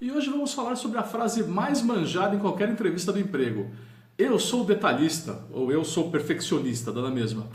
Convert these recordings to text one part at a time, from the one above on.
E hoje vamos falar sobre a frase mais manjada em qualquer entrevista do emprego. Eu sou detalhista, ou eu sou perfeccionista, dá na mesma.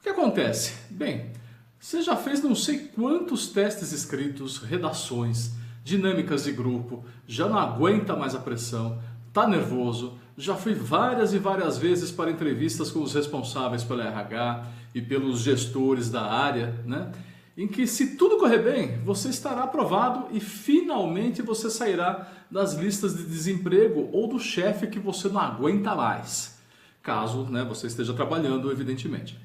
O que acontece? Bem, você já fez não sei quantos testes escritos, redações, dinâmicas de grupo, já não aguenta mais a pressão, tá nervoso, já foi várias e várias vezes para entrevistas com os responsáveis pela RH e pelos gestores da área, né? Em que, se tudo correr bem, você estará aprovado e finalmente você sairá das listas de desemprego ou do chefe que você não aguenta mais. Caso, né, você esteja trabalhando, evidentemente.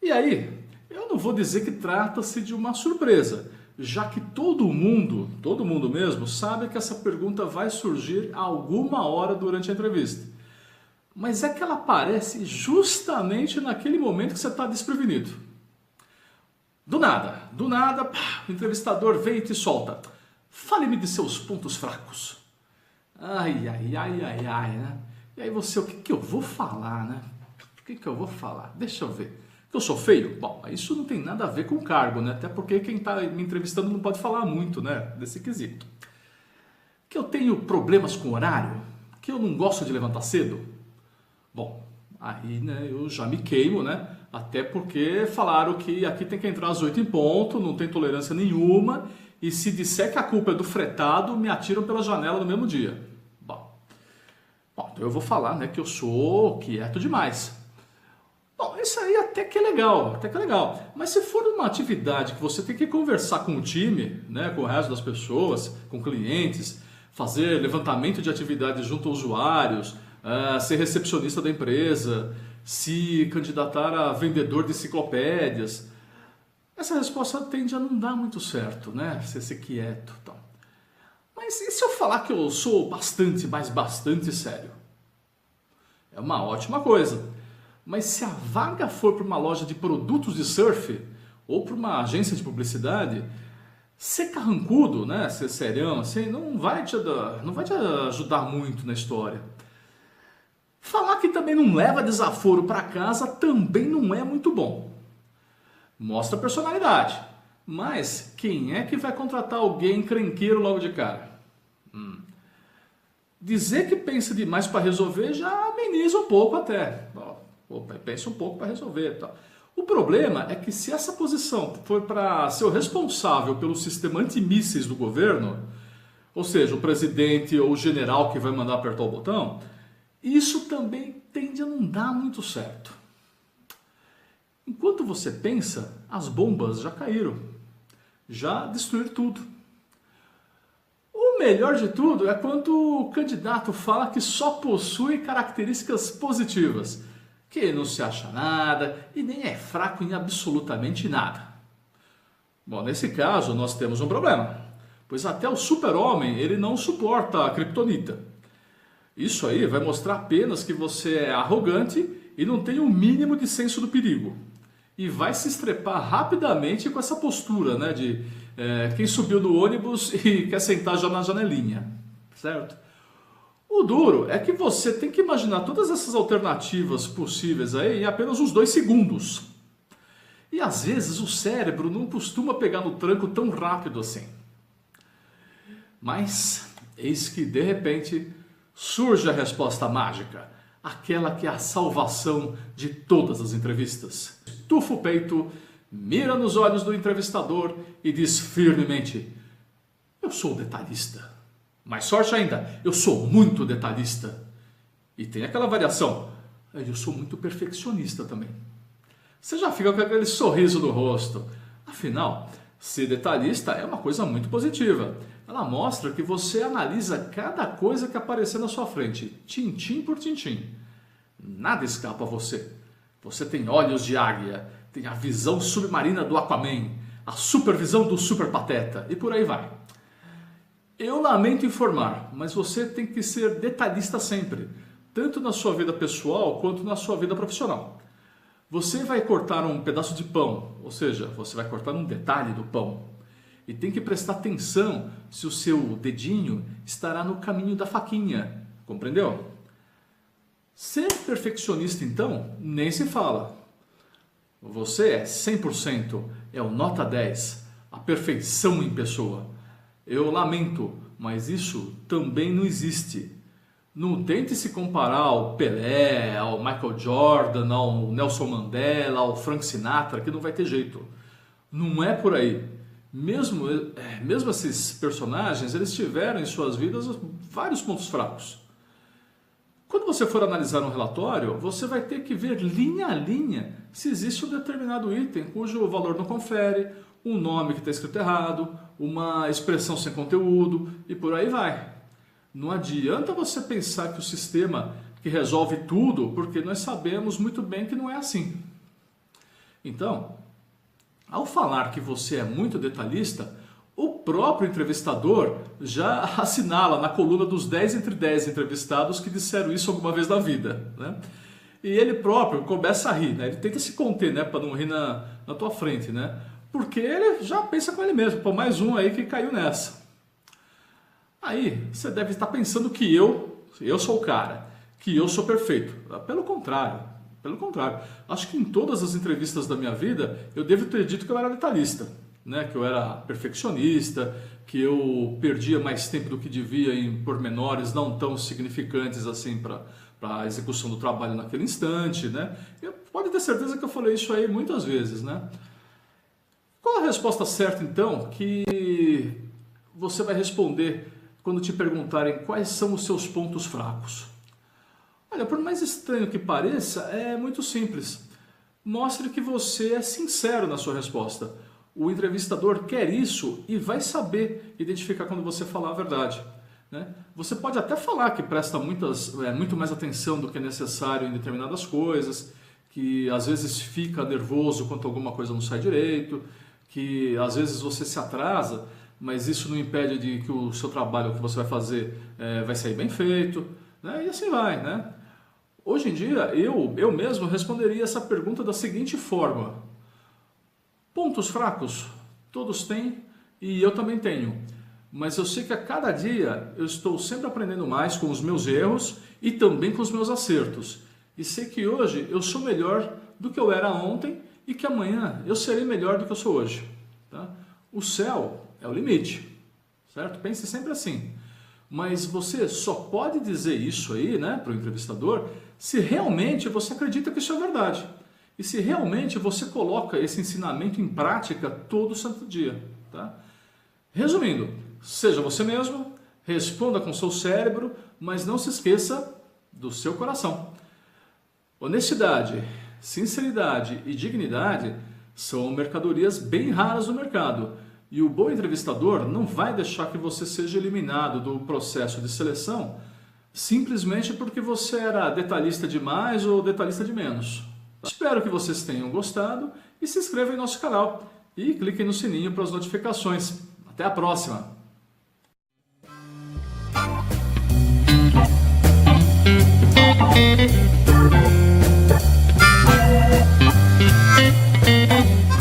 E aí, eu não vou dizer que trata-se de uma surpresa, já que todo mundo mesmo, sabe que essa pergunta vai surgir a alguma hora durante a entrevista. Mas é que ela aparece justamente naquele momento que você está desprevenido. Do nada, pá, o entrevistador vem e te solta. Fale-me de seus pontos fracos. Ai, né? E aí você, o que eu vou falar, né? O que eu vou falar? Deixa eu ver. Que eu sou feio? Bom, isso não tem nada a ver com o cargo, né? Até porque quem está me entrevistando não pode falar muito, né? Desse quesito. Que eu tenho problemas com horário? Que eu não gosto de levantar cedo? Bom, aí, né, eu já me queimo, né? Até porque falaram que aqui tem que entrar às 8 em ponto, não tem tolerância nenhuma, e se disser que a culpa é do fretado, me atiram pela janela no mesmo dia. Bom, então eu vou falar, né, que eu sou quieto demais. Bom, isso aí até que é legal, Mas se for uma atividade que você tem que conversar com o time, né, com o resto das pessoas, com clientes, fazer levantamento de atividades junto aos usuários, ser recepcionista da empresa, se candidatar a vendedor de enciclopédias, essa resposta tende a não dar muito certo, né? Você ser quieto e tal. Mas e se eu falar que eu sou bastante sério? É uma ótima coisa. Mas se a vaga for para uma loja de produtos de surf ou para uma agência de publicidade, ser carrancudo, né? Ser serião, assim, não vai te ajudar muito na história. Falar que também não leva desaforo para casa também não é muito bom. Mostra personalidade. Mas quem é que vai contratar alguém encrenqueiro logo de cara? Dizer que pensa demais para resolver já ameniza um pouco até. Pensa um pouco para resolver. Tal. O problema é que se essa posição for para ser o responsável pelo sistema antimísseis do governo, ou seja, o presidente ou o general que vai mandar apertar o botão, isso também tende a não dar muito certo. Enquanto você pensa, as bombas já caíram, já destruíram tudo. O melhor de tudo é quando o candidato fala que só possui características positivas, que não se acha nada e nem é fraco em absolutamente nada. Bom, nesse caso nós temos um problema, pois até o super-homem ele não suporta a kryptonita. Isso aí vai mostrar apenas que você é arrogante e não tem o mínimo de senso do perigo. E vai se estrepar rapidamente com essa postura, né, de quem subiu no ônibus e quer sentar já na janelinha, certo? O duro é que você tem que imaginar todas essas alternativas possíveis aí em apenas uns 2 segundos. E às vezes o cérebro não costuma pegar no tranco tão rápido assim. Mas eis que de repente surge a resposta mágica, aquela que é a salvação de todas as entrevistas. Estufa o peito, mira nos olhos do entrevistador e diz firmemente: eu sou detalhista. Mais sorte ainda, eu sou muito detalhista. E tem aquela variação: eu sou muito perfeccionista também. Você já fica com aquele sorriso no rosto. Afinal, ser detalhista é uma coisa muito positiva. Ela mostra que você analisa cada coisa que aparecer na sua frente, tintim por tintim. Nada escapa a você. Você tem olhos de águia, tem a visão submarina do Aquaman, a supervisão do Super Pateta e por aí vai. Eu lamento informar, mas você tem que ser detalhista sempre, tanto na sua vida pessoal quanto na sua vida profissional. Você vai cortar um pedaço de pão, ou seja, você vai cortar um detalhe do pão. E tem que prestar atenção se o seu dedinho estará no caminho da faquinha, compreendeu? Ser perfeccionista, então, nem se fala. Você é 100%, é o nota 10, a perfeição em pessoa. Eu lamento, mas isso também não existe. Não tente se comparar ao Pelé, ao Michael Jordan, ao Nelson Mandela, ao Frank Sinatra, que não vai ter jeito. Não é por aí. Mesmo esses personagens, eles tiveram em suas vidas vários pontos fracos. Quando você for analisar um relatório, você vai ter que ver linha a linha se existe um determinado item cujo valor não confere, um nome que está escrito errado, uma expressão sem conteúdo e por aí vai. Não adianta você pensar que o sistema que resolve tudo, porque nós sabemos muito bem que não é assim. Então, ao falar que você é muito detalhista, o próprio entrevistador já assinala na coluna dos 10 entre 10 entrevistados que disseram isso alguma vez na vida, né? E ele próprio começa a rir, né? Ele tenta se conter, né? Para não rir na tua frente, né? Porque ele já pensa com ele mesmo, pô, mais um aí que caiu nessa. Aí você deve estar pensando que eu sou o cara, que eu sou perfeito. Pelo contrário. Acho que em todas as entrevistas da minha vida eu devo ter dito que eu era detalhista, né? Que eu era perfeccionista, que eu perdia mais tempo do que devia em pormenores não tão significantes assim para a execução do trabalho naquele instante, né? Pode ter certeza que eu falei isso aí muitas vezes, né? Qual a resposta certa então que você vai responder quando te perguntarem quais são os seus pontos fracos? Olha, por mais estranho que pareça, é muito simples. Mostre que você é sincero na sua resposta. O entrevistador quer isso e vai saber identificar quando você falar a verdade, né? Você pode até falar que presta muito mais atenção do que é necessário em determinadas coisas, que às vezes fica nervoso quando alguma coisa não sai direito, que às vezes você se atrasa, mas isso não impede de que o seu trabalho, o que você vai fazer, vai sair bem feito, né? E assim vai, né? Hoje em dia, eu mesmo responderia essa pergunta da seguinte forma: pontos fracos, todos têm e eu também tenho. Mas eu sei que a cada dia eu estou sempre aprendendo mais com os meus erros e também com os meus acertos. E sei que hoje eu sou melhor do que eu era ontem e que amanhã eu serei melhor do que eu sou hoje, tá? O céu é o limite, certo? Pense sempre assim. Mas você só pode dizer isso aí, né, para o entrevistador, se realmente você acredita que isso é verdade. E se realmente você coloca esse ensinamento em prática todo santo dia, tá? Resumindo, seja você mesmo, responda com seu cérebro, mas não se esqueça do seu coração. Honestidade, sinceridade e dignidade são mercadorias bem raras no mercado. E o bom entrevistador não vai deixar que você seja eliminado do processo de seleção simplesmente porque você era detalhista demais ou detalhista de menos. Espero que vocês tenham gostado e se inscrevam em nosso canal e cliquem no sininho para as notificações. Até a próxima!